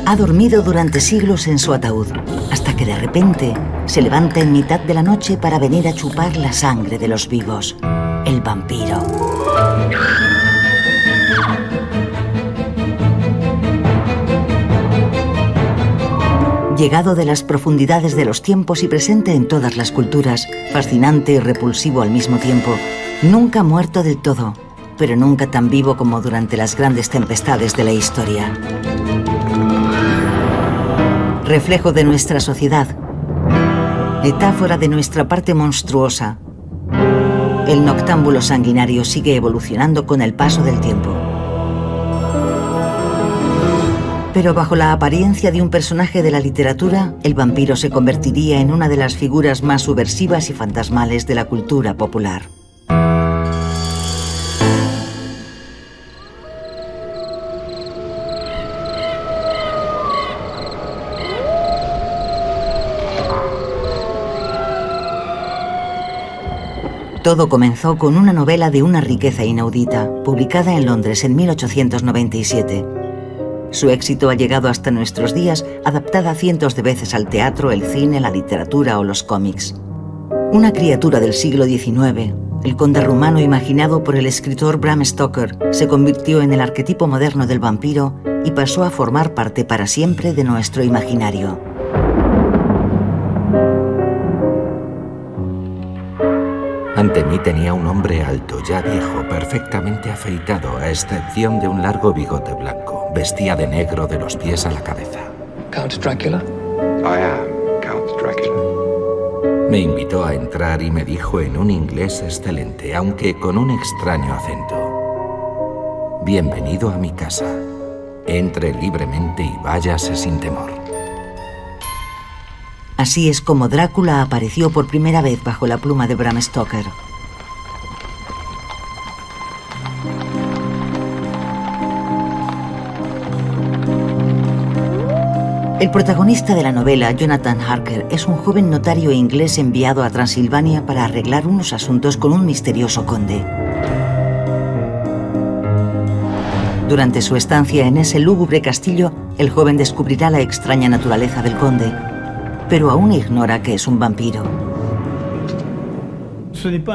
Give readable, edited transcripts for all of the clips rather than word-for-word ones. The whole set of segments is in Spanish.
Ha dormido durante siglos en su ataúd, hasta que de repente se levanta en mitad de la noche para venir a chupar la sangre de los vivos, el vampiro. Llegado de las profundidades de los tiempos y presente en todas las culturas, fascinante y repulsivo al mismo tiempo, nunca muerto del todo, pero nunca tan vivo como durante las grandes tempestades de la historia. Reflejo de nuestra sociedad, metáfora de nuestra parte monstruosa, el noctámbulo sanguinario sigue evolucionando con el paso del tiempo. Pero bajo la apariencia de un personaje de la literatura, el vampiro se convertiría en una de las figuras más subversivas y fantasmales de la cultura popular. Todo comenzó con una novela de una riqueza inaudita, publicada en Londres en 1897. Su éxito ha llegado hasta nuestros días, adaptada cientos de veces al teatro, el cine, la literatura o los cómics. Una criatura del siglo XIX, el conde rumano imaginado por el escritor Bram Stoker se convirtió en el arquetipo moderno del vampiro y pasó a formar parte para siempre de nuestro imaginario. Ante mí tenía un hombre alto, ya viejo, perfectamente afeitado, a excepción de un largo bigote blanco. Vestía de negro de los pies a la cabeza. Count Dracula? I am Count Dracula. Me invitó a entrar y me dijo en un inglés excelente, aunque con un extraño acento: bienvenido a mi casa. Entre libremente y váyase sin temor. Así es como Drácula apareció por primera vez bajo la pluma de Bram Stoker. El protagonista de la novela, Jonathan Harker, es un joven notario inglés enviado a Transilvania para arreglar unos asuntos con un misterioso conde. Durante su estancia en ese lúgubre castillo, el joven descubrirá la extraña naturaleza del conde, pero aún ignora que es un vampiro.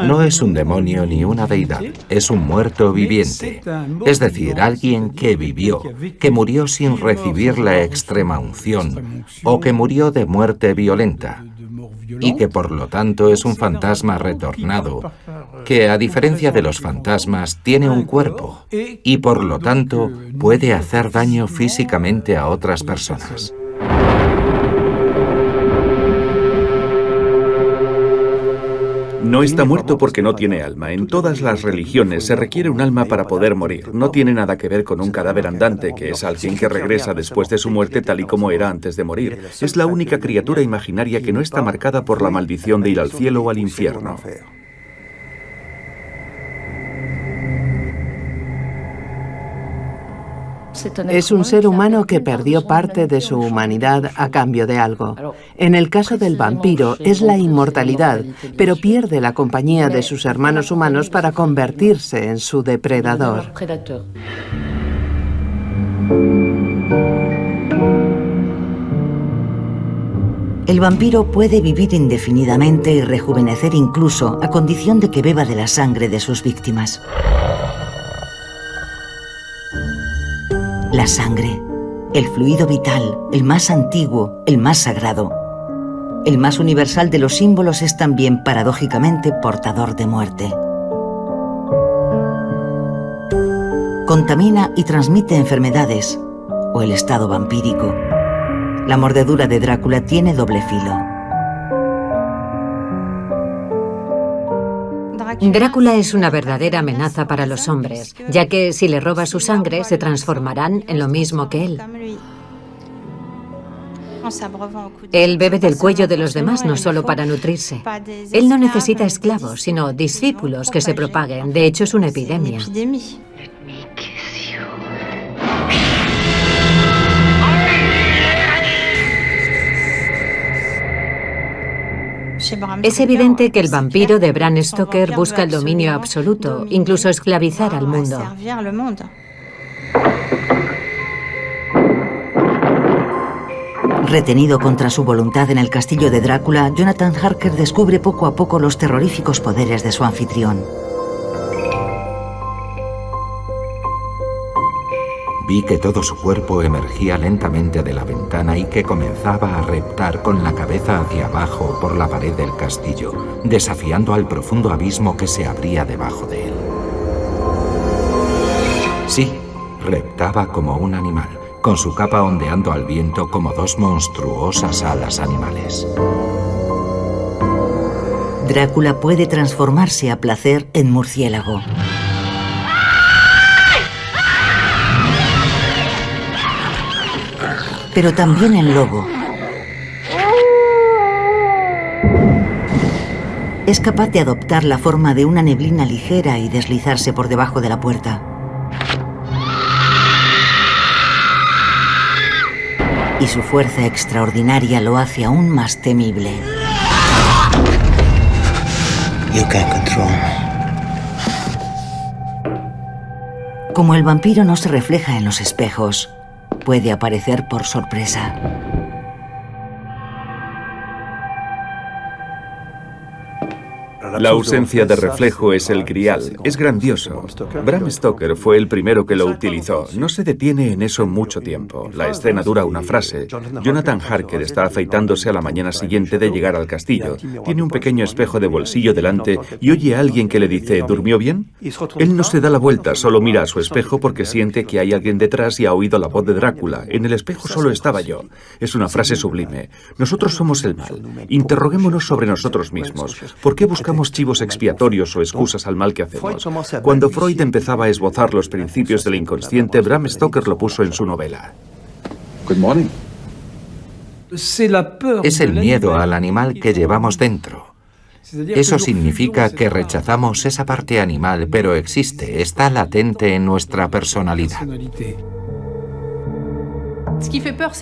No es un demonio ni una deidad, es un muerto viviente. Es decir, alguien que vivió, que murió sin recibir la extrema unción, o que murió de muerte violenta, y que por lo tanto es un fantasma retornado, que a diferencia de los fantasmas tiene un cuerpo, y por lo tanto puede hacer daño físicamente a otras personas. No está muerto porque no tiene alma. En todas las religiones se requiere un alma para poder morir. No tiene nada que ver con un cadáver andante, que es alguien que regresa después de su muerte tal y como era antes de morir. Es la única criatura imaginaria que no está marcada por la maldición de ir al cielo o al infierno. Es un ser humano que perdió parte de su humanidad a cambio de algo. En el caso del vampiro es la inmortalidad, pero pierde la compañía de sus hermanos humanos para convertirse en su depredador. El vampiro puede vivir indefinidamente y rejuvenecer incluso a condición de que beba de la sangre de sus víctimas. La sangre, el fluido vital, el más antiguo, el más sagrado, el más universal de los símbolos, es también paradójicamente portador de muerte. Contamina y transmite enfermedades, o el estado vampírico. La mordedura de Drácula tiene doble filo. Drácula es una verdadera amenaza para los hombres, ya que si le roba su sangre, se transformarán en lo mismo que él. Él bebe del cuello de los demás no solo para nutrirse. Él no necesita esclavos, sino discípulos que se propaguen. De hecho, es una epidemia. Es evidente que el vampiro de Bram Stoker busca el dominio absoluto, incluso esclavizar al mundo. Retenido contra su voluntad en el castillo de Drácula, Jonathan Harker descubre poco a poco los terroríficos poderes de su anfitrión. Vi que todo su cuerpo emergía lentamente de la ventana y que comenzaba a reptar con la cabeza hacia abajo por la pared del castillo, desafiando al profundo abismo que se abría debajo de él. Sí, reptaba como un animal, con su capa ondeando al viento como dos monstruosas alas animales. Drácula puede transformarse a placer en murciélago. Pero también en lobo. Es capaz de adoptar la forma de una neblina ligera y deslizarse por debajo de la puerta. Y su fuerza extraordinaria lo hace aún más temible. You can control me. Como el vampiro no se refleja en los espejos, puede aparecer por sorpresa. La ausencia de reflejo es el grial. Es grandioso. Bram Stoker fue el primero que lo utilizó. No se detiene en eso mucho tiempo. La escena dura una frase. Jonathan Harker está afeitándose a la mañana siguiente de llegar al castillo. Tiene un pequeño espejo de bolsillo delante y oye a alguien que le dice ¿durmió bien? Él no se da la vuelta, solo mira a su espejo porque siente que hay alguien detrás y ha oído la voz de Drácula. En el espejo solo estaba yo. Es una frase sublime. Nosotros somos el mal. Interroguémonos sobre nosotros mismos. ¿Por qué buscamos chivos expiatorios o excusas al mal que hacemos? Cuando Freud empezaba a esbozar los principios del inconsciente, Bram Stoker lo puso en su novela. Good morning. Es el miedo al animal que llevamos dentro. Eso significa que rechazamos esa parte animal, pero existe, está latente en nuestra personalidad.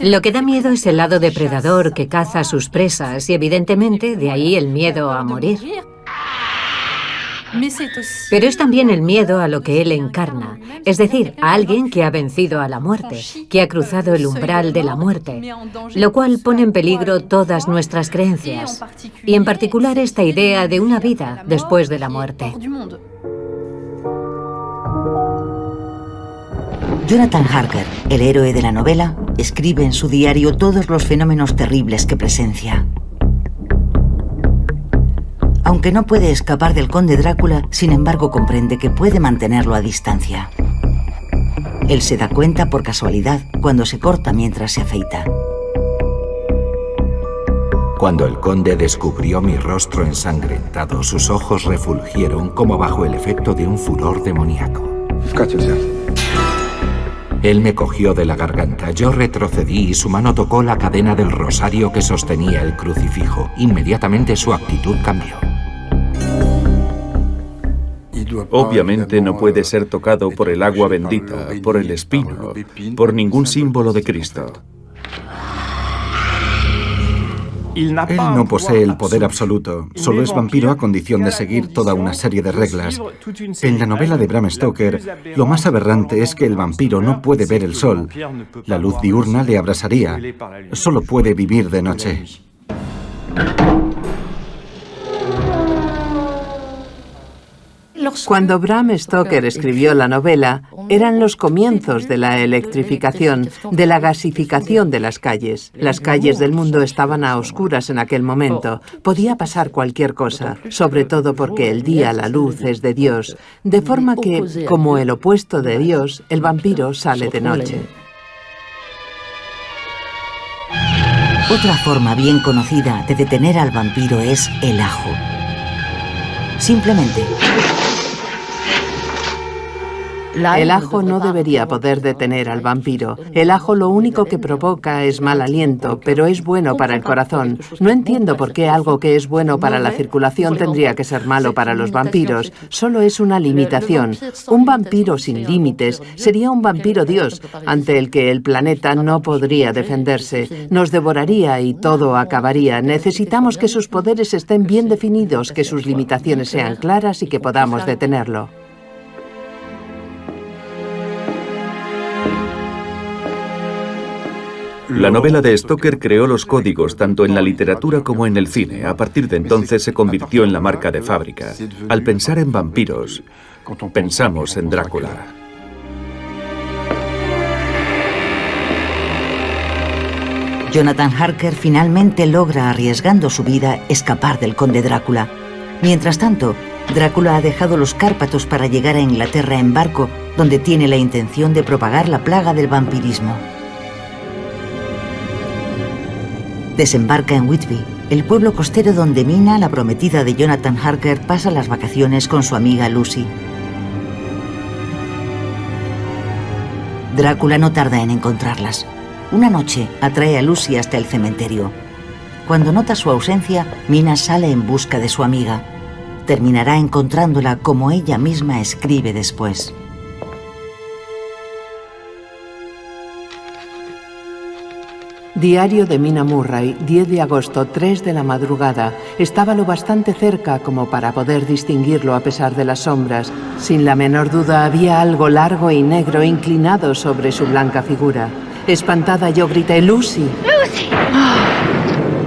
Lo que da miedo es el lado depredador que caza a sus presas y evidentemente de ahí el miedo a morir. Pero es también el miedo a lo que él encarna, es decir, a alguien que ha vencido a la muerte, que ha cruzado el umbral de la muerte, lo cual pone en peligro todas nuestras creencias, y en particular esta idea de una vida después de la muerte. Jonathan Harker, el héroe de la novela, escribe en su diario todos los fenómenos terribles que presencia. Aunque no puede escapar del conde Drácula, sin embargo comprende que puede mantenerlo a distancia. Él se da cuenta por casualidad cuando se corta mientras se afeita. Cuando el conde descubrió mi rostro ensangrentado, sus ojos refulgieron como bajo el efecto de un furor demoníaco. Cut yourself. Él me cogió de la garganta, yo retrocedí y su mano tocó la cadena del rosario que sostenía el crucifijo. Inmediatamente su actitud cambió. Obviamente no puede ser tocado por el agua bendita, por el espino, por ningún símbolo de Cristo. Él no posee el poder absoluto, solo es vampiro a condición de seguir toda una serie de reglas. En la novela de Bram Stoker, lo más aberrante es que el vampiro no puede ver el sol. La luz diurna le abrasaría, solo puede vivir de noche. Cuando Bram Stoker escribió la novela, eran los comienzos de la electrificación, de la gasificación de las calles. Las calles del mundo estaban a oscuras en aquel momento. Podía pasar cualquier cosa, sobre todo porque el día, la luz, es de Dios. De forma que, como el opuesto de Dios, el vampiro sale de noche. Otra forma bien conocida de detener al vampiro es el ajo. Simplemente. El ajo no debería poder detener al vampiro. El ajo lo único que provoca es mal aliento, pero es bueno para el corazón. No entiendo por qué algo que es bueno para la circulación tendría que ser malo para los vampiros. Solo es una limitación. Un vampiro sin límites sería un vampiro Dios, ante el que el planeta no podría defenderse. Nos devoraría y todo acabaría. Necesitamos que sus poderes estén bien definidos, que sus limitaciones sean claras y que podamos detenerlo. La novela de Stoker creó los códigos tanto en la literatura como en el cine. A partir de entonces se convirtió en la marca de fábrica. Al pensar en vampiros, pensamos en Drácula. Jonathan Harker finalmente logra, arriesgando su vida, escapar del conde Drácula. Mientras tanto, Drácula ha dejado los Cárpatos para llegar a Inglaterra en barco, donde tiene la intención de propagar la plaga del vampirismo. Desembarca en Whitby, el pueblo costero donde Mina, la prometida de Jonathan Harker, pasa las vacaciones con su amiga Lucy. Drácula no tarda en encontrarlas. Una noche atrae a Lucy hasta el cementerio. Cuando nota su ausencia, Mina sale en busca de su amiga. Terminará encontrándola como ella misma escribe después. Diario de Mina Murray, 10 de agosto, 3 de la madrugada. Estaba lo bastante cerca como para poder distinguirlo a pesar de las sombras. Sin la menor duda había algo largo y negro inclinado sobre su blanca figura. Espantada yo grité, ¡Lucy! ¡Lucy!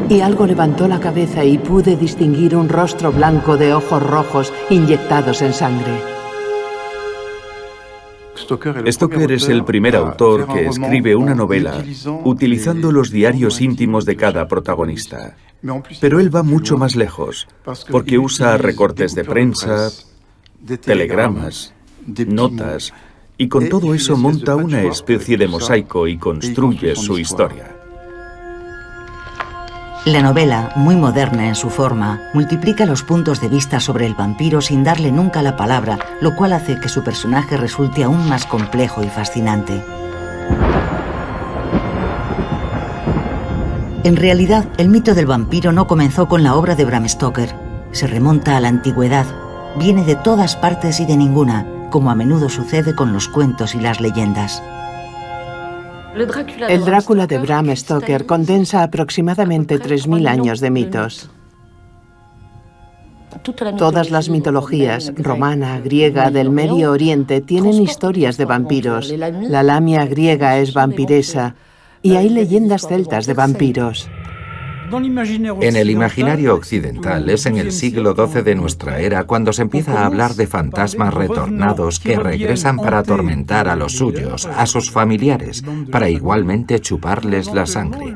Y algo levantó la cabeza y pude distinguir un rostro blanco de ojos rojos inyectados en sangre. Stoker es el primer autor que escribe una novela utilizando los diarios íntimos de cada protagonista. Pero él va mucho más lejos, porque usa recortes de prensa, telegramas, notas, y con todo eso monta una especie de mosaico y construye su historia. La novela, muy moderna en su forma, multiplica los puntos de vista sobre el vampiro sin darle nunca la palabra, lo cual hace que su personaje resulte aún más complejo y fascinante. En realidad, el mito del vampiro no comenzó con la obra de Bram Stoker. Se remonta a la antigüedad, viene de todas partes y de ninguna, como a menudo sucede con los cuentos y las leyendas. El Drácula de Bram Stoker condensa aproximadamente 3000 años de mitos. Todas las mitologías, romana, griega, del Medio Oriente, tienen historias de vampiros. La lamia griega es vampiresa y hay leyendas celtas de vampiros. En el imaginario occidental es en el siglo XII de nuestra era cuando se empieza a hablar de fantasmas retornados que regresan para atormentar a los suyos, a sus familiares, para igualmente chuparles la sangre.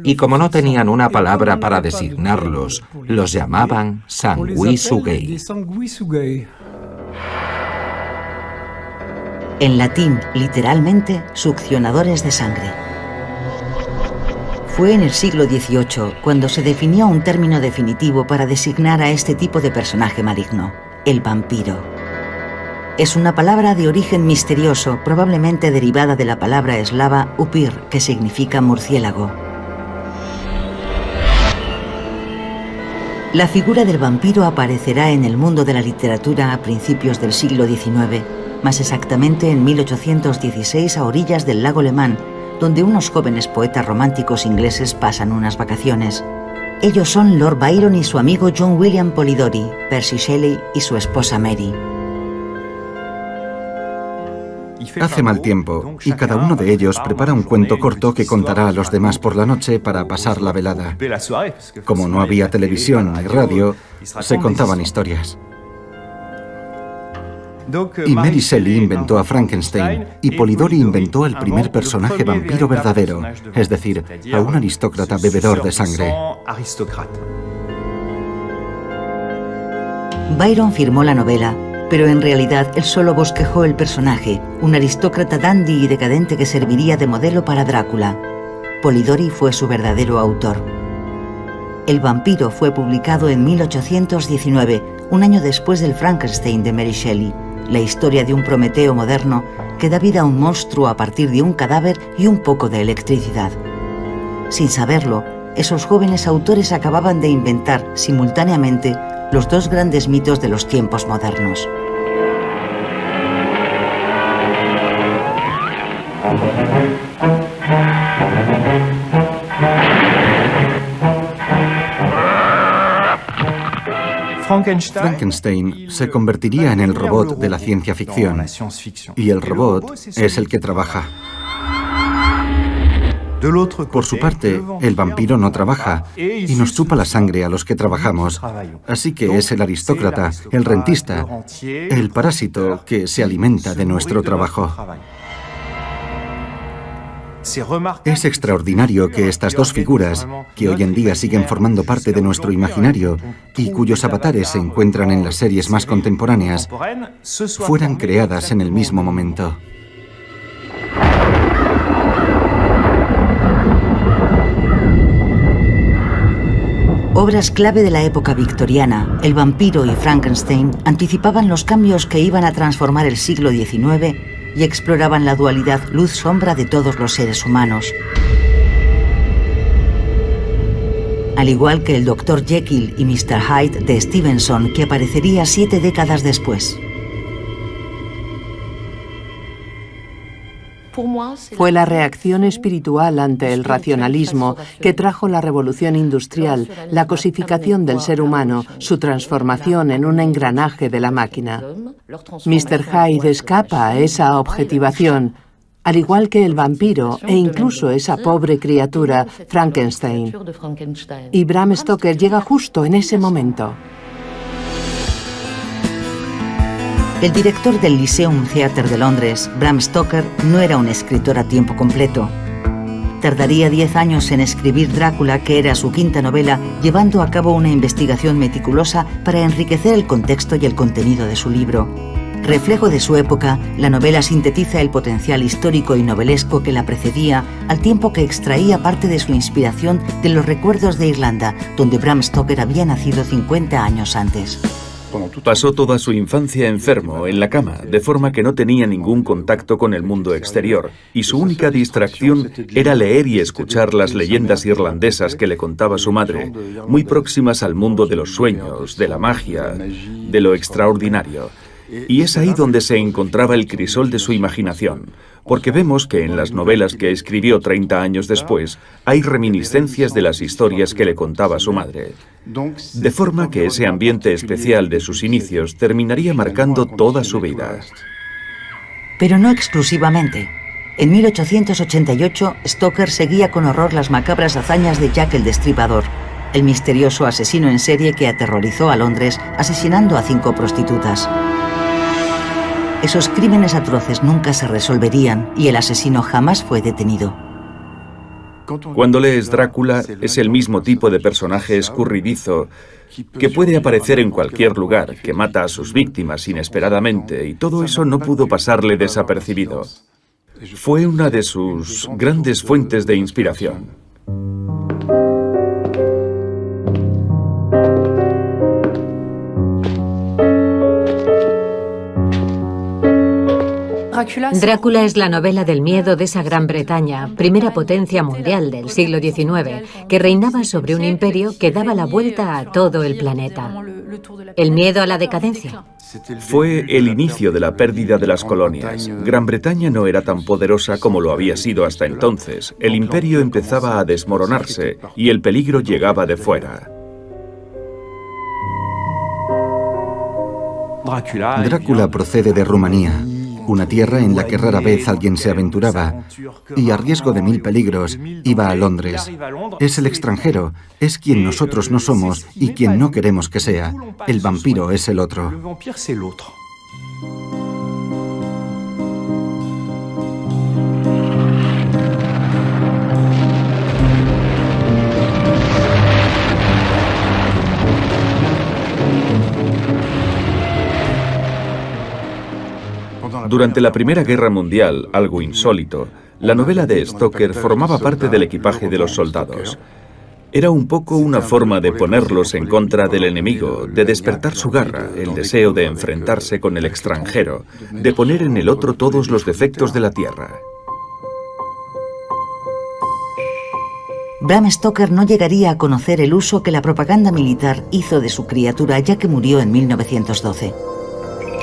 Y como no tenían una palabra para designarlos, los llamaban sanguisugei. En latín, literalmente, succionadores de sangre. Fue en el siglo XVIII cuando se definió un término definitivo para designar a este tipo de personaje maligno, el vampiro. Es una palabra de origen misterioso, probablemente derivada de la palabra eslava upir, que significa murciélago. La figura del vampiro aparecerá en el mundo de la literatura a principios del siglo XIX, más exactamente en 1816 a orillas del lago Le Mans, donde unos jóvenes poetas románticos ingleses pasan unas vacaciones. Ellos son Lord Byron y su amigo John William Polidori, Percy Shelley y su esposa Mary. Hace mal tiempo, y cada uno de ellos prepara un cuento corto que contará a los demás por la noche para pasar la velada. Como no había televisión ni radio, se contaban historias. Y Mary Shelley inventó a Frankenstein y Polidori inventó el primer personaje vampiro verdadero, es decir, a un aristócrata bebedor de sangre. Byron firmó la novela, pero en realidad él solo bosquejó el personaje, un aristócrata dandy y decadente que serviría de modelo para Drácula. Polidori fue su verdadero autor. El vampiro fue publicado en 1819, un año después del Frankenstein de Mary Shelley, la historia de un Prometeo moderno que da vida a un monstruo a partir de un cadáver y un poco de electricidad. Sin saberlo, esos jóvenes autores acababan de inventar simultáneamente los dos grandes mitos de los tiempos modernos. Frankenstein se convertiría en el robot de la ciencia ficción, y el robot es el que trabaja. Por su parte, el vampiro no trabaja y nos chupa la sangre a los que trabajamos. Así que es el aristócrata, el rentista, el parásito que se alimenta de nuestro trabajo. Es extraordinario que estas dos figuras, que hoy en día siguen formando parte de nuestro imaginario y cuyos avatares se encuentran en las series más contemporáneas, fueran creadas en el mismo momento. Obras clave de la época victoriana, El vampiro y Frankenstein, anticipaban los cambios que iban a transformar el siglo XIX y exploraban la dualidad luz-sombra de todos los seres humanos. Al igual que el Dr. Jekyll y Mr. Hyde de Stevenson, que aparecería 7 décadas después. Fue la reacción espiritual ante el racionalismo que trajo la revolución industrial, la cosificación del ser humano, su transformación en un engranaje de la máquina. Mr. Hyde escapa a esa objetivación, al igual que el vampiro e incluso esa pobre criatura, Frankenstein. Y Bram Stoker llega justo en ese momento. El director del Lyceum Theatre de Londres, Bram Stoker, no era un escritor a tiempo completo. Tardaría 10 años en escribir Drácula, que era su quinta novela, llevando a cabo una investigación meticulosa para enriquecer el contexto y el contenido de su libro. Reflejo de su época, la novela sintetiza el potencial histórico y novelesco que la precedía, al tiempo que extraía parte de su inspiración de los recuerdos de Irlanda, donde Bram Stoker había nacido 50 años antes. Pasó toda su infancia enfermo, en la cama, de forma que no tenía ningún contacto con el mundo exterior, y su única distracción era leer y escuchar las leyendas irlandesas que le contaba su madre, muy próximas al mundo de los sueños, de la magia, de lo extraordinario. Y es ahí donde se encontraba el crisol de su imaginación, porque vemos que en las novelas que escribió 30 años después hay reminiscencias de las historias que le contaba su madre. De forma que ese ambiente especial de sus inicios terminaría marcando toda su vida. Pero no exclusivamente. En 1888, Stoker seguía con horror las macabras hazañas de Jack el Destripador, el misterioso asesino en serie que aterrorizó a Londres asesinando a 5 prostitutas. Esos crímenes atroces nunca se resolverían y el asesino jamás fue detenido. Cuando lees Drácula, es el mismo tipo de personaje escurridizo que puede aparecer en cualquier lugar, que mata a sus víctimas inesperadamente, y todo eso no pudo pasarle desapercibido. Fue una de sus grandes fuentes de inspiración. Drácula es la novela del miedo de esa Gran Bretaña, primera potencia mundial del siglo XIX, que reinaba sobre un imperio que daba la vuelta a todo el planeta. ¿El miedo a la decadencia? Fue el inicio de la pérdida de las colonias. Gran Bretaña no era tan poderosa como lo había sido hasta entonces. El imperio empezaba a desmoronarse y el peligro llegaba de fuera. Drácula procede de Rumanía, una tierra en la que rara vez alguien se aventuraba y a riesgo de 1000 peligros iba a Londres. Es el extranjero, es quien nosotros no somos y quien no queremos que sea. El vampiro es el otro. Durante la Primera Guerra Mundial, algo insólito, la novela de Stoker formaba parte del equipaje de los soldados. Era un poco una forma de ponerlos en contra del enemigo, de despertar su garra, el deseo de enfrentarse con el extranjero, de poner en el otro todos los defectos de la tierra. Bram Stoker no llegaría a conocer el uso que la propaganda militar hizo de su criatura, ya que murió en 1912.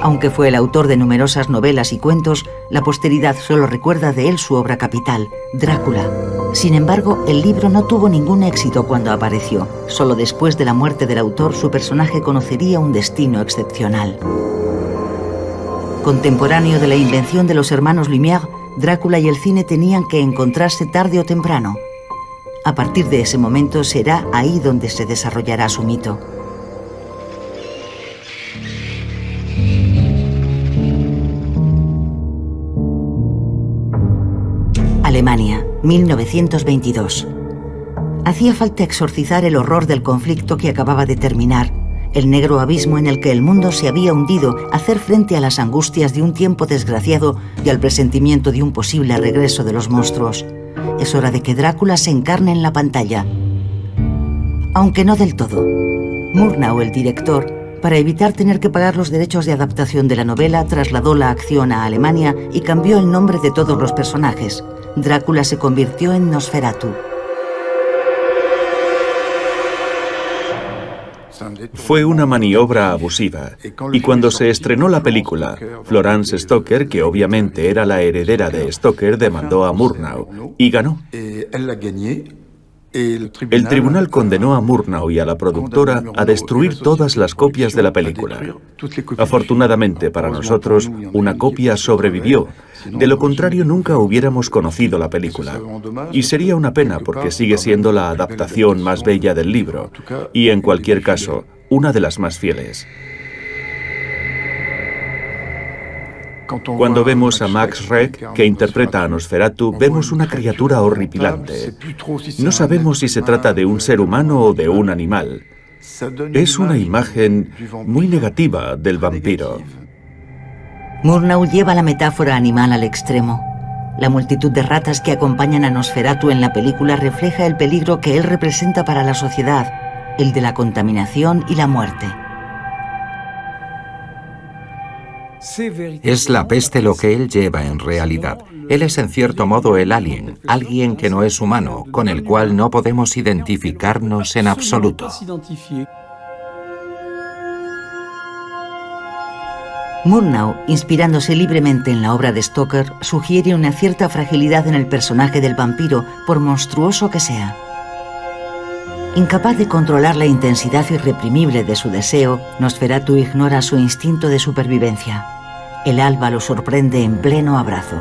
Aunque fue el autor de numerosas novelas y cuentos, la posteridad solo recuerda de él su obra capital, Drácula. Sin embargo, el libro no tuvo ningún éxito cuando apareció. Solo después de la muerte del autor, su personaje conocería un destino excepcional. Contemporáneo de la invención de los hermanos Lumière, Drácula y el cine tenían que encontrarse tarde o temprano. A partir de ese momento será ahí donde se desarrollará su mito. Alemania, 1922. Hacía falta exorcizar el horror del conflicto que acababa de terminar, el negro abismo en el que el mundo se había hundido, hacer frente a las angustias de un tiempo desgraciado y al presentimiento de un posible regreso de los monstruos. Es hora de que Drácula se encarne en la pantalla. Aunque no del todo. Murnau, el director, para evitar tener que pagar los derechos de adaptación de la novela, trasladó la acción a Alemania y cambió el nombre de todos los personajes. Drácula se convirtió en Nosferatu. Fue una maniobra abusiva, y cuando se estrenó la película, Florence Stoker, que obviamente era la heredera de Stoker, demandó a Murnau y ganó. El tribunal condenó a Murnau y a la productora a destruir todas las copias de la película. Afortunadamente para nosotros, una copia sobrevivió. De lo contrario, nunca hubiéramos conocido la película. Y sería una pena porque sigue siendo la adaptación más bella del libro. Y en cualquier caso, una de las más fieles. Cuando vemos a Max Schreck, que interpreta a Nosferatu, vemos una criatura horripilante. No sabemos si se trata de un ser humano o de un animal. Es una imagen muy negativa del vampiro. Murnau lleva la metáfora animal al extremo. La multitud de ratas que acompañan a Nosferatu en la película refleja el peligro que él representa para la sociedad, el de la contaminación y la muerte. Es la peste lo que él lleva en realidad. Él es en cierto modo el alien, alguien que no es humano, con el cual no podemos identificarnos en absoluto. Murnau, inspirándose libremente en la obra de Stoker, sugiere una cierta fragilidad en el personaje del vampiro, por monstruoso que sea. Incapaz de controlar la intensidad irreprimible de su deseo, Nosferatu ignora su instinto de supervivencia. El alba lo sorprende en pleno abrazo.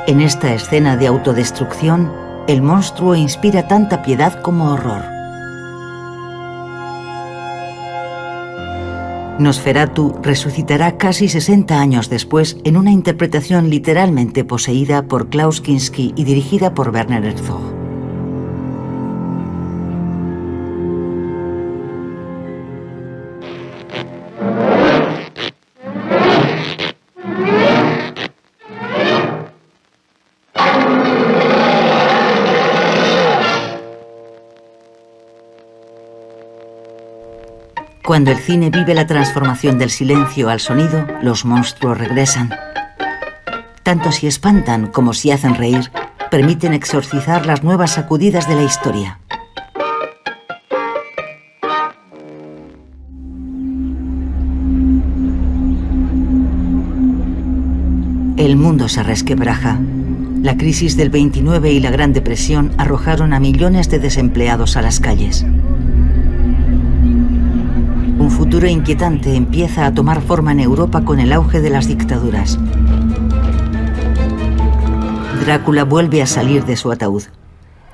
En esta escena de autodestrucción, el monstruo inspira tanta piedad como horror. Nosferatu resucitará casi 60 años después en una interpretación literalmente poseída por Klaus Kinski y dirigida por Werner Herzog. Cuando el cine vive la transformación del silencio al sonido, los monstruos regresan. Tanto si espantan como si hacen reír, permiten exorcizar las nuevas sacudidas de la historia. El mundo se resquebraja. La crisis del 29 y la Gran Depresión arrojaron a millones de desempleados a las calles. Un futuro inquietante empieza a tomar forma en Europa con el auge de las dictaduras. Drácula vuelve a salir de su ataúd,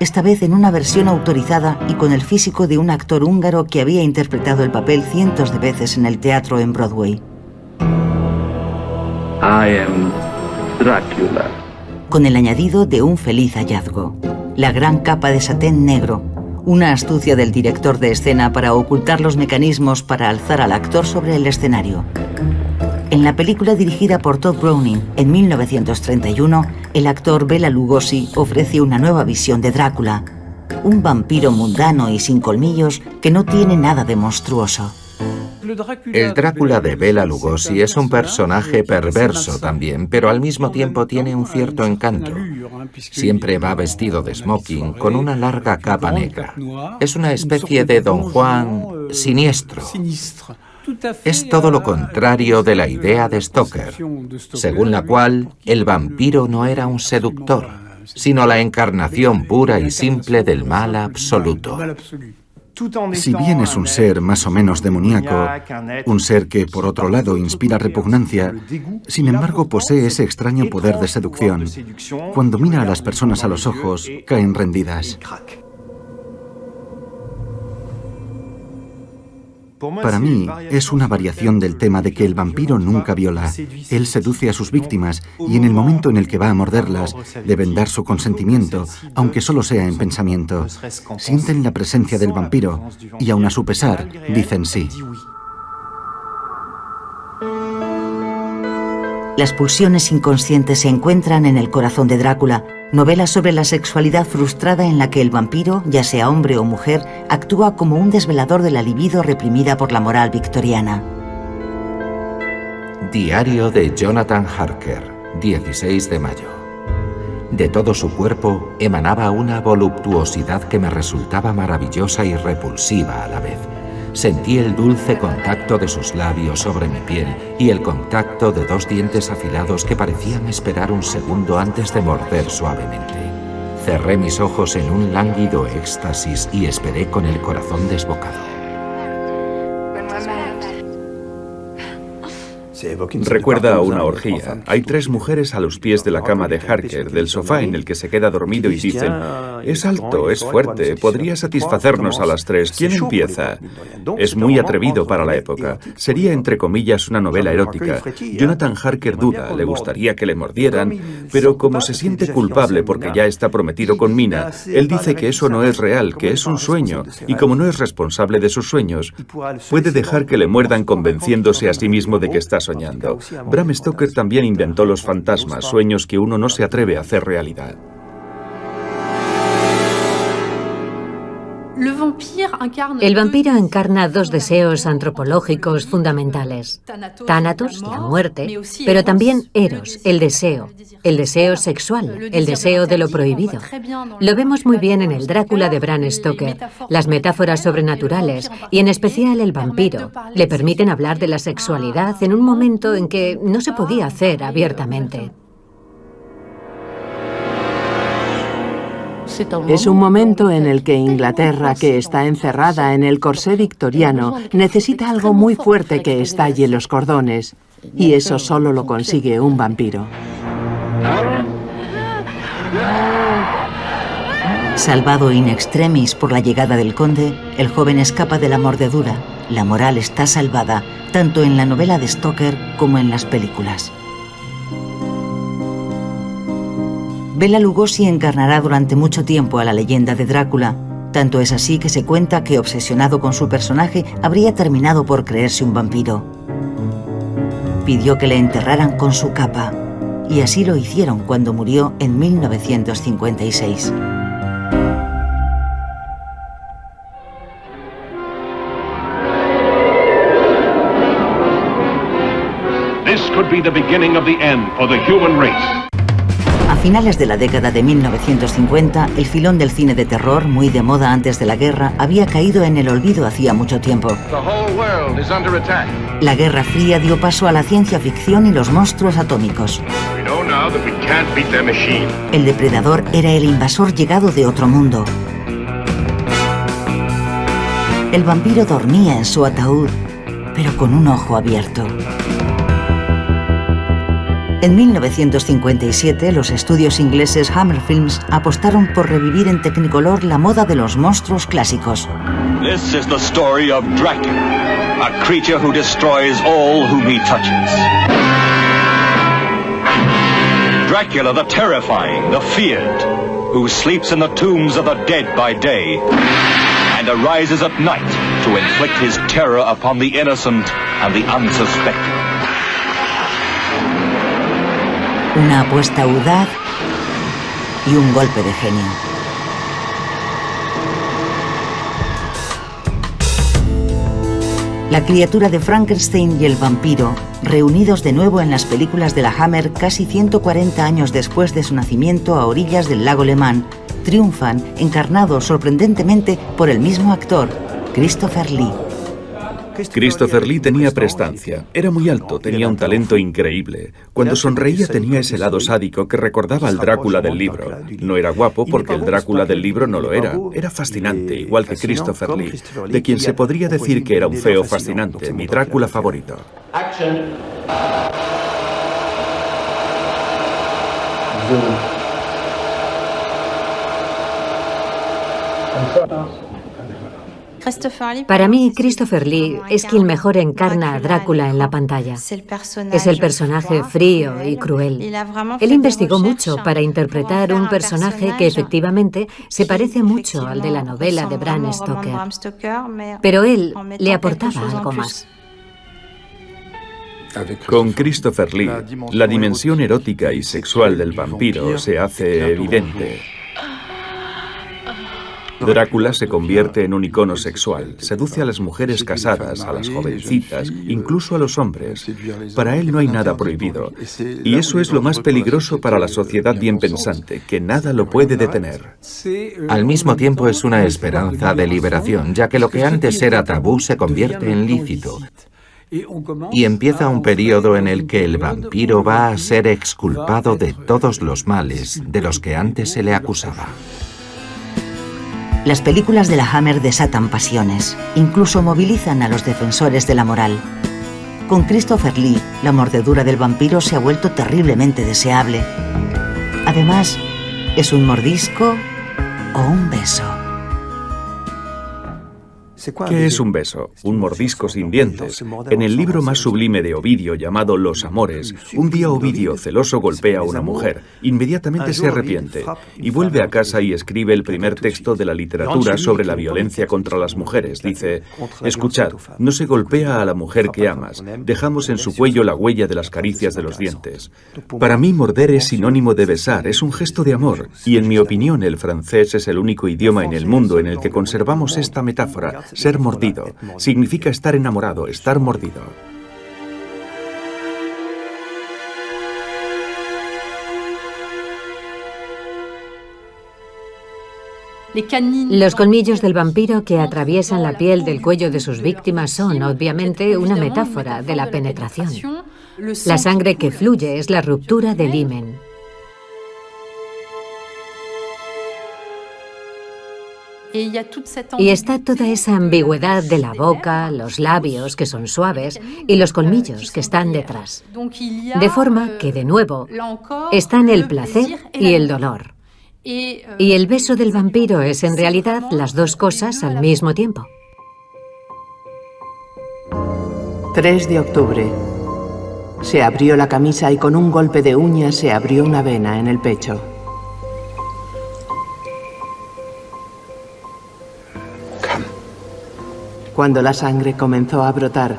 esta vez en una versión autorizada y con el físico de un actor húngaro que había interpretado el papel cientos de veces en el teatro en Broadway. I am Dracula. Con el añadido de un feliz hallazgo, la gran capa de satén negro, una astucia del director de escena para ocultar los mecanismos para alzar al actor sobre el escenario. En la película dirigida por Todd Browning en 1931, el actor Bela Lugosi ofrece una nueva visión de Drácula, un vampiro mundano y sin colmillos que no tiene nada de monstruoso. El Drácula de Bela Lugosi es un personaje perverso también, pero al mismo tiempo tiene un cierto encanto. Siempre va vestido de smoking con una larga capa negra. Es una especie de Don Juan siniestro. Es todo lo contrario de la idea de Stoker, según la cual el vampiro no era un seductor, sino la encarnación pura y simple del mal absoluto. Si bien es un ser más o menos demoníaco, un ser que por otro lado inspira repugnancia, sin embargo posee ese extraño poder de seducción. Cuando mira a las personas a los ojos, caen rendidas. Para mí, es una variación del tema de que el vampiro nunca viola. Él seduce a sus víctimas y en el momento en el que va a morderlas, deben dar su consentimiento, aunque solo sea en pensamiento. Sienten la presencia del vampiro y, aun a su pesar, dicen sí. Las pulsiones inconscientes se encuentran en El corazón de Drácula, novela sobre la sexualidad frustrada en la que el vampiro, ya sea hombre o mujer, actúa como un desvelador de la libido reprimida por la moral victoriana. Diario de Jonathan Harker, 16 de mayo. De todo su cuerpo emanaba una voluptuosidad que me resultaba maravillosa y repulsiva a la vez. Sentí el dulce contacto de sus labios sobre mi piel y el contacto de dos dientes afilados que parecían esperar un segundo antes de morder suavemente. Cerré mis ojos en un lánguido éxtasis y esperé con el corazón desbocado. Recuerda a una orgía. Hay 3 mujeres a los pies de la cama de Harker, del sofá en el que se queda dormido, y dicen: es alto, es fuerte, podría satisfacernos a las 3. ¿Quién empieza? Es muy atrevido para la época. Sería, entre comillas, una novela erótica. Jonathan Harker duda, le gustaría que le mordieran, pero como se siente culpable porque ya está prometido con Mina, él dice que eso no es real, que es un sueño, y como no es responsable de sus sueños, puede dejar que le muerdan convenciéndose a sí mismo de que está soñando. Bram Stoker también inventó los fantasmas, sueños que uno no se atreve a hacer realidad. El vampiro encarna 2 deseos antropológicos fundamentales: Thanatos, la muerte, pero también Eros, el deseo sexual, el deseo de lo prohibido. Lo vemos muy bien en el Drácula de Bram Stoker. Las metáforas sobrenaturales, y en especial el vampiro, le permiten hablar de la sexualidad en un momento en que no se podía hacer abiertamente. Es un momento en el que Inglaterra, que está encerrada en el corsé victoriano, necesita algo muy fuerte que estalle los cordones. Y eso solo lo consigue un vampiro. Salvado in extremis por la llegada del conde, el joven escapa de la mordedura. La moral está salvada, tanto en la novela de Stoker como en las películas. Bela Lugosi encarnará durante mucho tiempo a la leyenda de Drácula. Tanto es así que se cuenta que, obsesionado con su personaje, habría terminado por creerse un vampiro. Pidió que le enterraran con su capa, y así lo hicieron cuando murió en 1956. This could be the beginning of the end for the human race. A finales de la década de 1950, el filón del cine de terror, muy de moda antes de la guerra, había caído en el olvido hacía mucho tiempo. La Guerra Fría dio paso a la ciencia ficción y los monstruos atómicos. El depredador era el invasor llegado de otro mundo. El vampiro dormía en su ataúd, pero con un ojo abierto. En 1957, los estudios ingleses Hammer Films apostaron por revivir en Technicolor la moda de los monstruos clásicos. This is the story of Dracula, a creature who destroys all whom he touches. Dracula the terrifying, the feared, who sleeps in the tombs of the dead by day and arises at night to inflict his terror upon the innocent and the unsuspecting. Una apuesta audaz y un golpe de genio. La criatura de Frankenstein y el vampiro, reunidos de nuevo en las películas de la Hammer casi 140 años después de su nacimiento a orillas del lago Le Mans, triunfan encarnados sorprendentemente por el mismo actor, Christopher Lee. Christopher Lee tenía prestancia. Era muy alto, tenía un talento increíble. Cuando sonreía tenía ese lado sádico que recordaba al Drácula del libro. No era guapo porque el Drácula del libro no lo era. Era fascinante, igual que Christopher Lee, de quien se podría decir que era un feo fascinante, mi Drácula favorito. Para mí, Christopher Lee es quien mejor encarna a Drácula en la pantalla. Es el personaje frío y cruel. Él investigó mucho para interpretar un personaje que efectivamente se parece mucho al de la novela de Bram Stoker. Pero él le aportaba algo más. Con Christopher Lee, la dimensión erótica y sexual del vampiro se hace evidente. Drácula se convierte en un icono sexual, seduce a las mujeres casadas, a las jovencitas, incluso a los hombres. Para él no hay nada prohibido, y eso es lo más peligroso para la sociedad bien pensante, que nada lo puede detener. Al mismo tiempo es una esperanza de liberación, ya que lo que antes era tabú se convierte en lícito. Y empieza un periodo en el que el vampiro va a ser exculpado de todos los males de los que antes se le acusaba. Las películas de la Hammer desatan pasiones, incluso movilizan a los defensores de la moral. Con Christopher Lee, la mordedura del vampiro se ha vuelto terriblemente deseable. Además, ¿es un mordisco o un beso? ¿Qué es un beso? Un mordisco sin dientes. En el libro más sublime de Ovidio, llamado Los Amores, un día Ovidio, celoso, golpea a una mujer. Inmediatamente se arrepiente y vuelve a casa y escribe el primer texto de la literatura sobre la violencia contra las mujeres. Dice: escuchad, no se golpea a la mujer que amas, dejamos en su cuello la huella de las caricias de los dientes. Para mí, morder es sinónimo de besar, es un gesto de amor. Y en mi opinión, el francés es el único idioma en el mundo en el que conservamos esta metáfora. Ser mordido significa estar enamorado, estar mordido. Los colmillos del vampiro que atraviesan la piel del cuello de sus víctimas son, obviamente, una metáfora de la penetración. La sangre que fluye es la ruptura del himen. Y está toda esa ambigüedad de la boca, los labios que son suaves y los colmillos que están detrás. De forma que, de nuevo, están el placer y el dolor. Y el beso del vampiro es en realidad las dos cosas al mismo tiempo. 3 de octubre. Se abrió la camisa y con un golpe de uña se abrió una vena en el pecho. Cuando la sangre comenzó a brotar,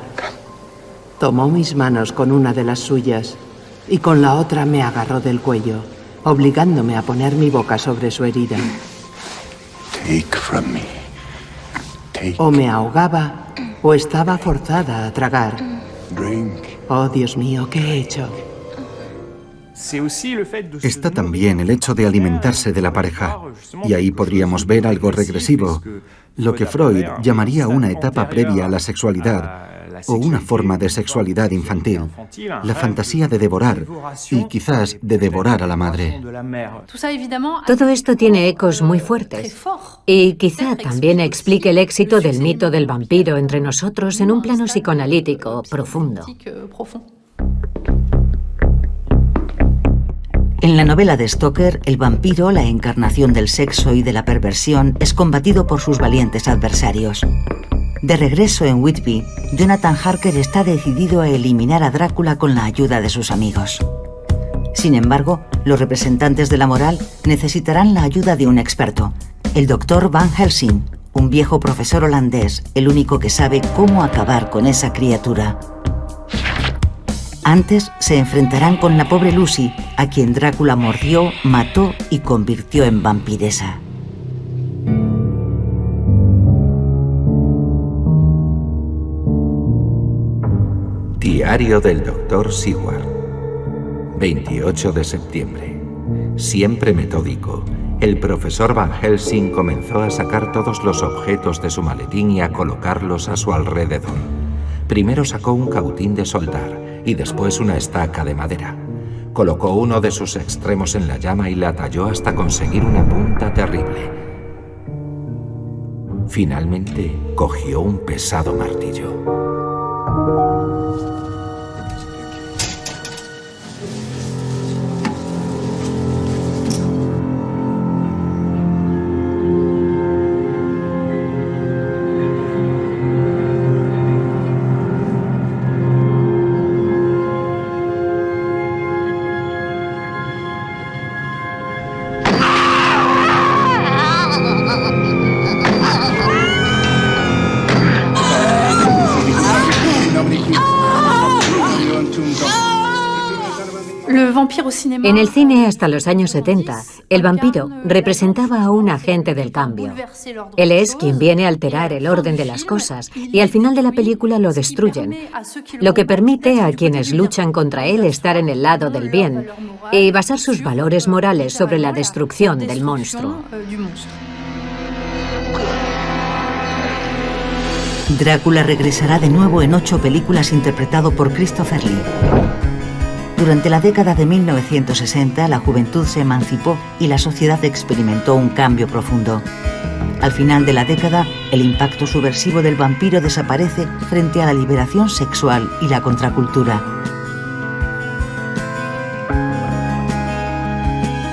tomó mis manos con una de las suyas y con la otra me agarró del cuello, obligándome a poner mi boca sobre su herida. O me ahogaba o estaba forzada a tragar. Oh, Dios mío, ¿qué he hecho? Está también el hecho de alimentarse de la pareja, y ahí podríamos ver algo regresivo, lo que Freud llamaría una etapa previa a la sexualidad, o una forma de sexualidad infantil, la fantasía de devorar, y quizás de devorar a la madre. Todo esto tiene ecos muy fuertes, y quizá también explique el éxito del mito del vampiro entre nosotros en un plano psicoanalítico profundo. En la novela de Stoker, el vampiro, la encarnación del sexo y de la perversión, es combatido por sus valientes adversarios. De regreso en Whitby, Jonathan Harker está decidido a eliminar a Drácula con la ayuda de sus amigos. Sin embargo, los representantes de la moral necesitarán la ayuda de un experto, el Dr. Van Helsing, un viejo profesor holandés, el único que sabe cómo acabar con esa criatura. Antes se enfrentarán con la pobre Lucy, a quien Drácula mordió, mató y convirtió en vampiresa. Diario del Dr. Seward. 28 de septiembre. Siempre metódico, el profesor Van Helsing comenzó a sacar todos los objetos de su maletín y a colocarlos a su alrededor. Primero sacó un cautín de soldar y después una estaca de madera. Colocó uno de sus extremos en la llama y la talló hasta conseguir una punta terrible. Finalmente, cogió un pesado martillo. En el cine hasta los años 70, el vampiro representaba a un agente del cambio. Él es quien viene a alterar el orden de las cosas y al final de la película lo destruyen, lo que permite a quienes luchan contra él estar en el lado del bien y basar sus valores morales sobre la destrucción del monstruo. Drácula regresará de nuevo en 8 películas interpretado por Christopher Lee. Durante la década de 1960, la juventud se emancipó y la sociedad experimentó un cambio profundo. Al final de la década, el impacto subversivo del vampiro desaparece frente a la liberación sexual y la contracultura.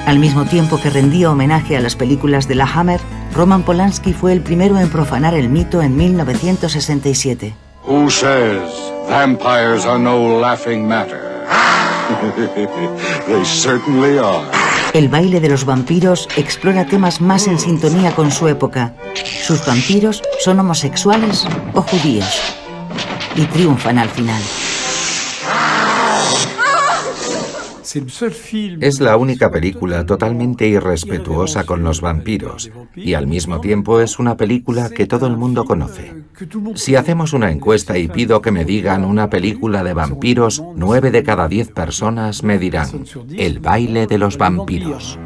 Al mismo tiempo que rendía homenaje a las películas de la Hammer, Roman Polanski fue el primero en profanar el mito en 1967. Who says vampires are no laughing matter? They certainly are. El baile de los vampiros explora temas más en sintonía con su época. ¿Sus vampiros son homosexuales o judíos? Y triunfan al final. Es la única película totalmente irrespetuosa con los vampiros y al mismo tiempo es una película que todo el mundo conoce. Si hacemos una encuesta y pido que me digan una película de vampiros, 9 de cada 10 personas me dirán El baile de los vampiros.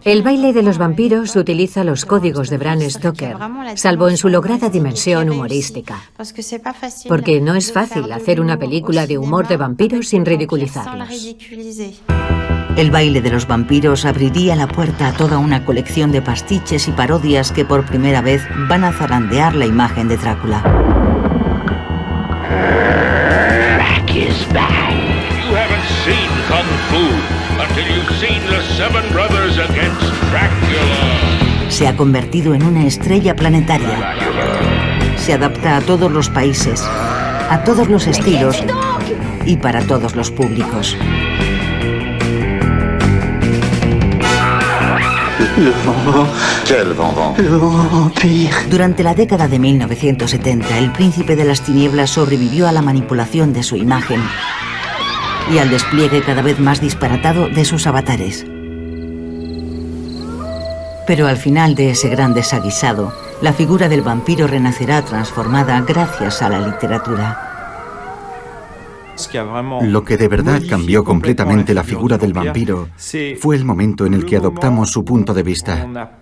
El baile de los vampiros utiliza los códigos de Bram Stoker, salvo en su lograda dimensión humorística, porque no es fácil hacer una película de humor de vampiros sin ridiculizarlos. El baile de los vampiros abriría la puerta a toda una colección de pastiches y parodias que por primera vez van a zarandear la imagen de Drácula. Back is back. You haven't seen Kung Fu until you've seen the Seven Brothers against Dracula. Se ha convertido en una estrella planetaria. Se adapta a todos los países, a todos los estilos y para todos los públicos. Durante la década de 1970, el príncipe de las tinieblas sobrevivió a la manipulación de su imagen y al despliegue cada vez más disparatado de sus avatares. Pero al final de ese gran desaguisado, la figura del vampiro renacerá transformada gracias a la literatura. Lo que de verdad cambió completamente la figura del vampiro fue el momento en el que adoptamos su punto de vista.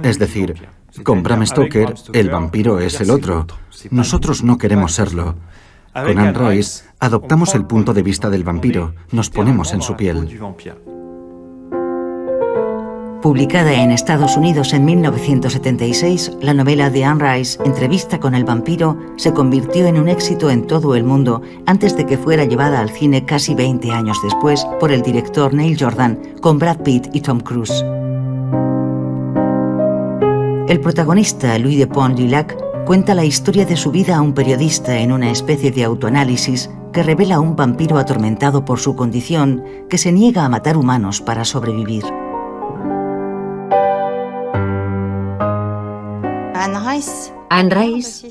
Es decir, con Bram Stoker, el vampiro es el otro. Nosotros no queremos serlo. Con Anne Rice, adoptamos el punto de vista del vampiro, nos ponemos en su piel. Publicada en Estados Unidos en 1976, la novela de Anne Rice, Entrevista con el vampiro, se convirtió en un éxito en todo el mundo antes de que fuera llevada al cine casi 20 años después por el director Neil Jordan, con Brad Pitt y Tom Cruise. El protagonista, Louis de Pont-Lilac, cuenta la historia de su vida a un periodista en una especie de autoanálisis que revela a un vampiro atormentado por su condición que se niega a matar humanos para sobrevivir. Anne Rice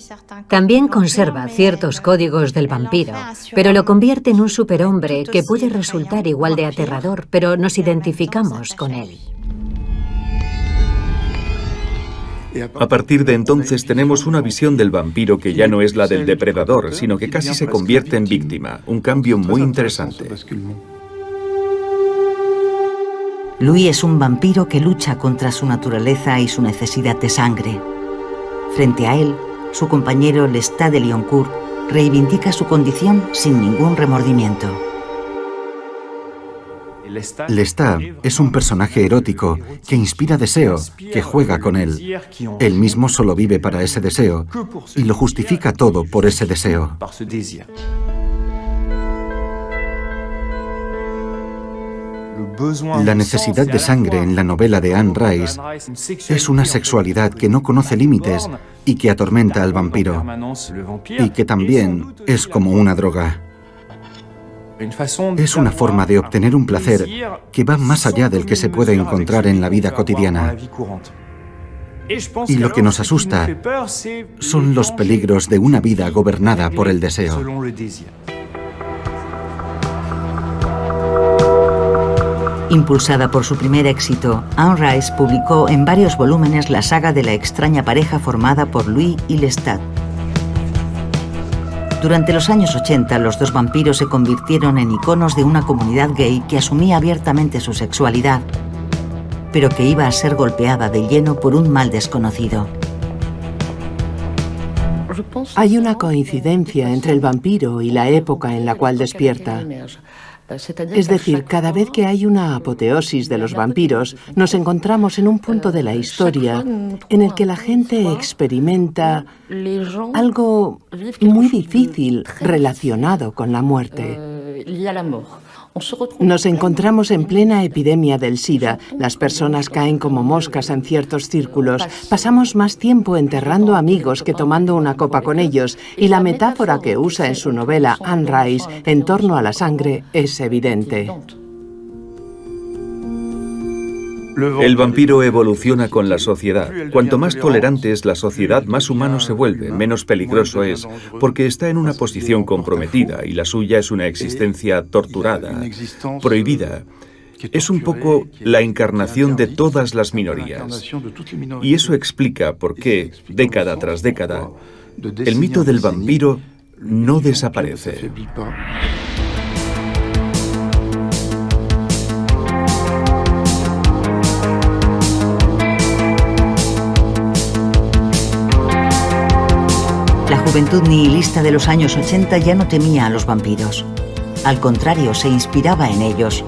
también conserva ciertos códigos del vampiro, pero lo convierte en un superhombre que puede resultar igual de aterrador, pero nos identificamos con él. A partir de entonces tenemos una visión del vampiro que ya no es la del depredador, sino que casi se convierte en víctima, un cambio muy interesante. Louis es un vampiro que lucha contra su naturaleza y su necesidad de sangre. Frente a él, su compañero Lestat de Lioncourt reivindica su condición sin ningún remordimiento. Lestat es un personaje erótico que inspira deseo, que juega con él. Él mismo solo vive para ese deseo y lo justifica todo por ese deseo. La necesidad de sangre en la novela de Anne Rice es una sexualidad que no conoce límites y que atormenta al vampiro, y que también es como una droga. Es una forma de obtener un placer que va más allá del que se puede encontrar en la vida cotidiana. Y lo que nos asusta son los peligros de una vida gobernada por el deseo. Impulsada por su primer éxito, Anne Rice publicó en varios volúmenes la saga de la extraña pareja formada por Louis y Lestat. Durante los años 80, los dos vampiros se convirtieron en iconos de una comunidad gay que asumía abiertamente su sexualidad, pero que iba a ser golpeada de lleno por un mal desconocido. Hay una coincidencia entre el vampiro y la época en la cual despierta. Es decir, cada vez que hay una apoteosis de los vampiros, nos encontramos en un punto de la historia en el que la gente experimenta algo muy difícil relacionado con la muerte. Nos encontramos en plena epidemia del SIDA. Las personas caen como moscas en ciertos círculos. Pasamos más tiempo enterrando amigos que tomando una copa con ellos. Y la metáfora que usa en su novela Anne Rice en torno a la sangre es evidente. El vampiro evoluciona con la sociedad. Cuanto más tolerante es la sociedad, más humano se vuelve, menos peligroso es, porque está en una posición comprometida y la suya es una existencia torturada, prohibida. Es un poco la encarnación de todas las minorías. Y eso explica por qué, década tras década, el mito del vampiro no desaparece. La juventud nihilista de los años 80 ya no temía a los vampiros. Al contrario, se inspiraba en ellos.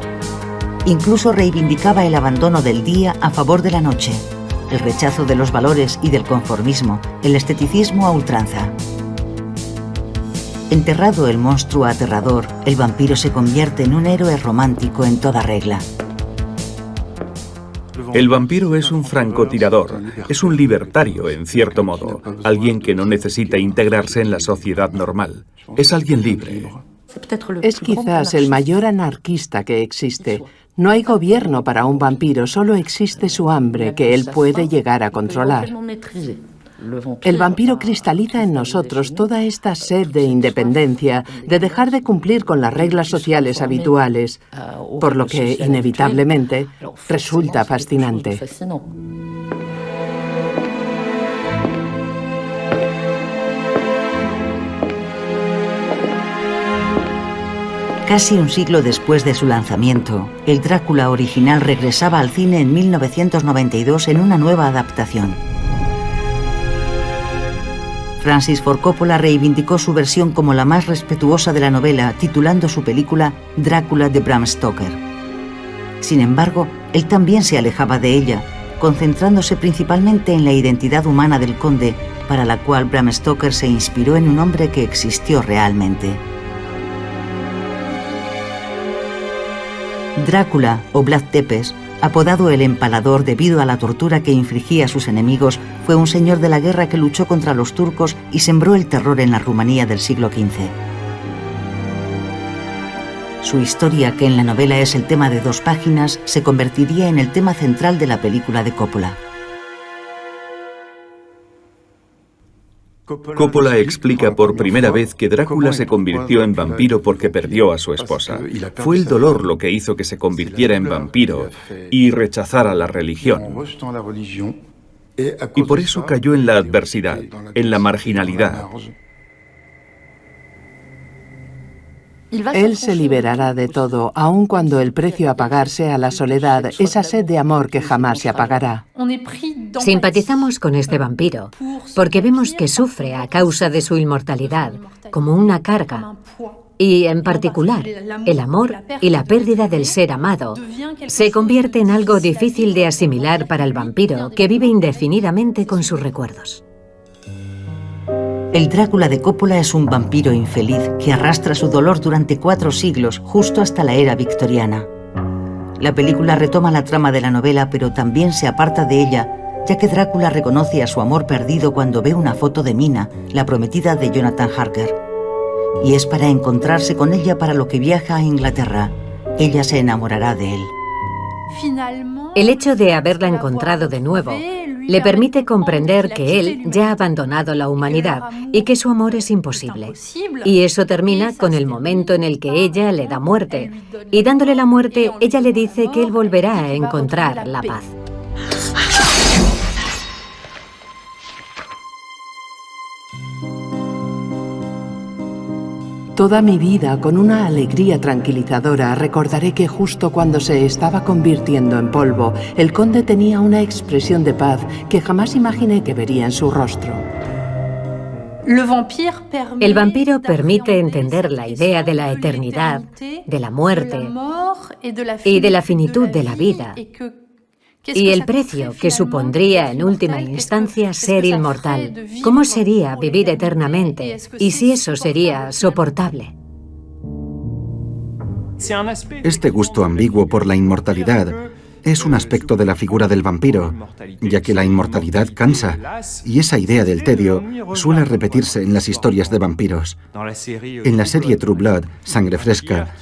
Incluso reivindicaba el abandono del día a favor de la noche, el rechazo de los valores y del conformismo, el esteticismo a ultranza. Enterrado el monstruo aterrador, el vampiro se convierte en un héroe romántico en toda regla. El vampiro es un francotirador, es un libertario en cierto modo, alguien que no necesita integrarse en la sociedad normal, es alguien libre. Es quizás el mayor anarquista que existe. No hay gobierno para un vampiro, solo existe su hambre que él puede llegar a controlar. El vampiro cristaliza en nosotros toda esta sed de independencia, de dejar de cumplir con las reglas sociales habituales, por lo que, inevitablemente, resulta fascinante. Casi un siglo después de su lanzamiento, el Drácula original regresaba al cine en 1992 en una nueva adaptación. Francis Ford Coppola reivindicó su versión como la más respetuosa de la novela, titulando su película Drácula de Bram Stoker. Sin embargo, él también se alejaba de ella, concentrándose principalmente en la identidad humana del conde, para la cual Bram Stoker se inspiró en un hombre que existió realmente. Drácula, o Vlad Tepes, apodado el Empalador debido a la tortura que infligía a sus enemigos, fue un señor de la guerra que luchó contra los turcos y sembró el terror en la Rumanía del siglo XV. Su historia, que en la novela es el tema de 2 páginas, se convertiría en el tema central de la película de Coppola. Coppola explica por primera vez que Drácula se convirtió en vampiro porque perdió a su esposa. Fue el dolor lo que hizo que se convirtiera en vampiro y rechazara la religión. Y por eso cayó en la adversidad, en la marginalidad. Él se liberará de todo, aun cuando el precio a pagar sea la soledad, esa sed de amor que jamás se apagará. Simpatizamos con este vampiro porque vemos que sufre a causa de su inmortalidad, como una carga. Y, en particular, el amor y la pérdida del ser amado se convierte en algo difícil de asimilar para el vampiro, que vive indefinidamente con sus recuerdos. El Drácula de Coppola es un vampiro infeliz que arrastra su dolor durante 4 siglos, justo hasta la era victoriana. La película retoma la trama de la novela, pero también se aparta de ella, ya que Drácula reconoce a su amor perdido cuando ve una foto de Mina, la prometida de Jonathan Harker. Y es para encontrarse con ella para lo que viaja a Inglaterra. Ella se enamorará de él. El hecho de haberla encontrado de nuevo le permite comprender que él ya ha abandonado la humanidad y que su amor es imposible. Y eso termina con el momento en el que ella le da muerte. Y dándole la muerte, ella le dice que él volverá a encontrar la paz. Toda mi vida, con una alegría tranquilizadora, recordaré que justo cuando se estaba convirtiendo en polvo, el conde tenía una expresión de paz que jamás imaginé que vería en su rostro. El vampiro permite entender la idea de la eternidad, de la muerte y de la finitud de la vida, y el precio que supondría en última instancia ser inmortal. ¿Cómo sería vivir eternamente? Y si eso sería soportable. Este gusto ambiguo por la inmortalidad es un aspecto de la figura del vampiro, ya que la inmortalidad cansa, y esa idea del tedio suele repetirse en las historias de vampiros. En la serie True Blood, Sangre Fresca,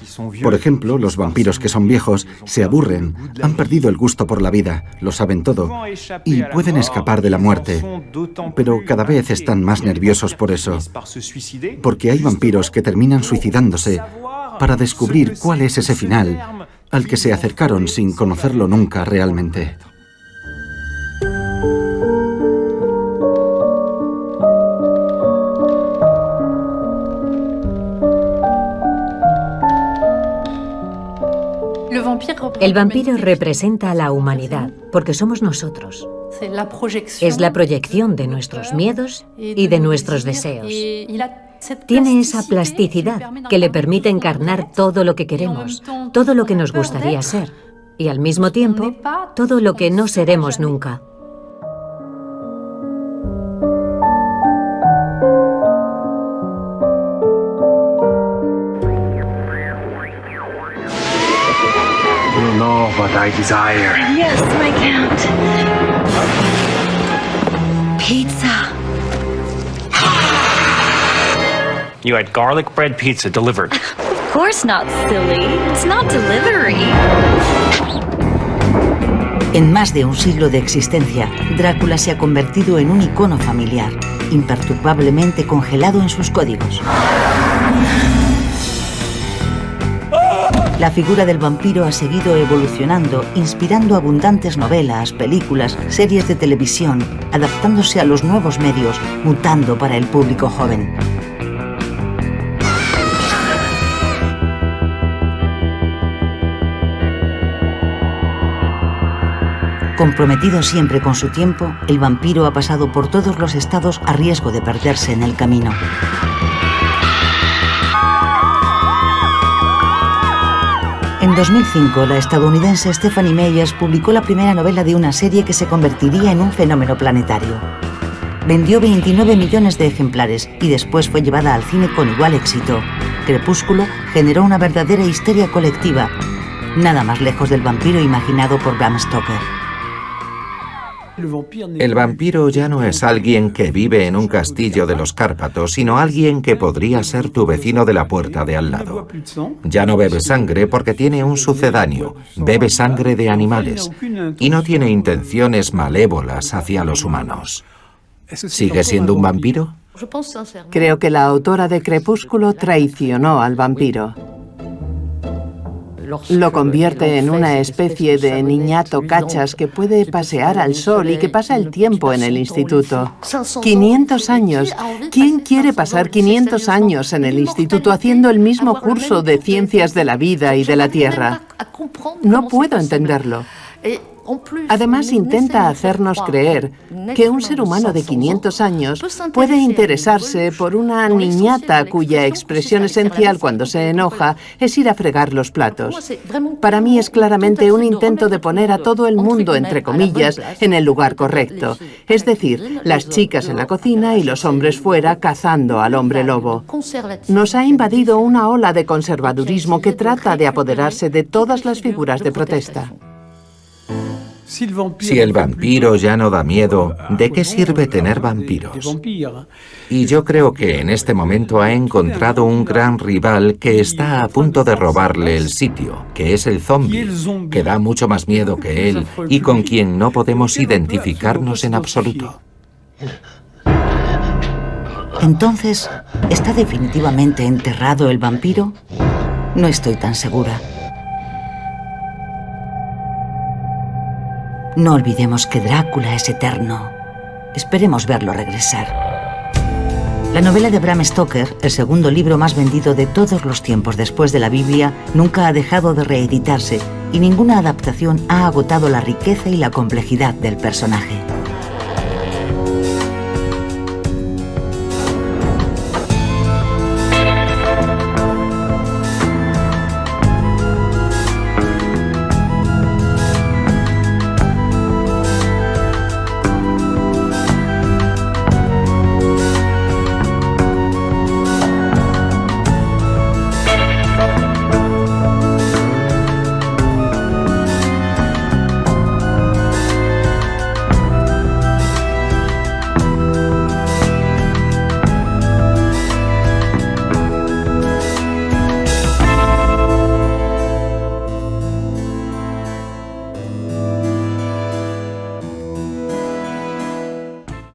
por ejemplo, los vampiros que son viejos se aburren, han perdido el gusto por la vida, lo saben todo, y pueden escapar de la muerte, pero cada vez están más nerviosos por eso, porque hay vampiros que terminan suicidándose para descubrir cuál es ese final al que se acercaron sin conocerlo nunca realmente. El vampiro representa a la humanidad, porque somos nosotros. Es la proyección de nuestros miedos y de nuestros deseos. Tiene esa plasticidad que le permite encarnar todo lo que queremos, todo lo que nos gustaría ser, y al mismo tiempo, todo lo que no seremos nunca. You know what I desire. Yes, my count. Pizza. You had garlic bread pizza delivered. Of course not, silly. It's not delivery. En más de un siglo de existencia, Drácula se ha convertido en un icono familiar, imperturbablemente congelado en sus códigos. La figura del vampiro ha seguido evolucionando, inspirando abundantes novelas, películas, series de televisión, adaptándose a los nuevos medios, mutando para el público joven. Comprometido siempre con su tiempo, el vampiro ha pasado por todos los estados a riesgo de perderse en el camino. En 2005, la estadounidense Stephanie Meyers publicó la primera novela de una serie que se convertiría en un fenómeno planetario. Vendió 29 millones de ejemplares y después fue llevada al cine con igual éxito. Crepúsculo generó una verdadera histeria colectiva, nada más lejos del vampiro imaginado por Bram Stoker. El vampiro ya no es alguien que vive en un castillo de los Cárpatos, sino alguien que podría ser tu vecino de la puerta de al lado. Ya no bebe sangre porque tiene un sucedáneo, bebe sangre de animales y no tiene intenciones malévolas hacia los humanos. ¿Sigue siendo un vampiro? Creo que la autora de Crepúsculo traicionó al vampiro. Lo convierte en una especie de niñato cachas que puede pasear al sol y que pasa el tiempo en el instituto. 500 años. ¿Quién quiere pasar 500 años en el instituto haciendo el mismo curso de ciencias de la vida y de la Tierra? No puedo entenderlo. Además, intenta hacernos creer que un ser humano de 500 años puede interesarse por una niñata cuya expresión esencial cuando se enoja es ir a fregar los platos. Para mí es claramente un intento de poner a todo el mundo, entre comillas, en el lugar correcto. Es decir, las chicas en la cocina y los hombres fuera cazando al hombre lobo. Nos ha invadido una ola de conservadurismo que trata de apoderarse de todas las figuras de protesta. Si el vampiro ya no da miedo, ¿de qué sirve tener vampiros? Y yo creo que en este momento ha encontrado un gran rival que está a punto de robarle el sitio, que es el zombi, que da mucho más miedo que él y con quien no podemos identificarnos en absoluto. Entonces, ¿está definitivamente enterrado el vampiro? No estoy tan segura. No olvidemos que Drácula es eterno. Esperemos verlo regresar. La novela de Bram Stoker, el segundo libro más vendido de todos los tiempos después de la Biblia, nunca ha dejado de reeditarse y ninguna adaptación ha agotado la riqueza y la complejidad del personaje.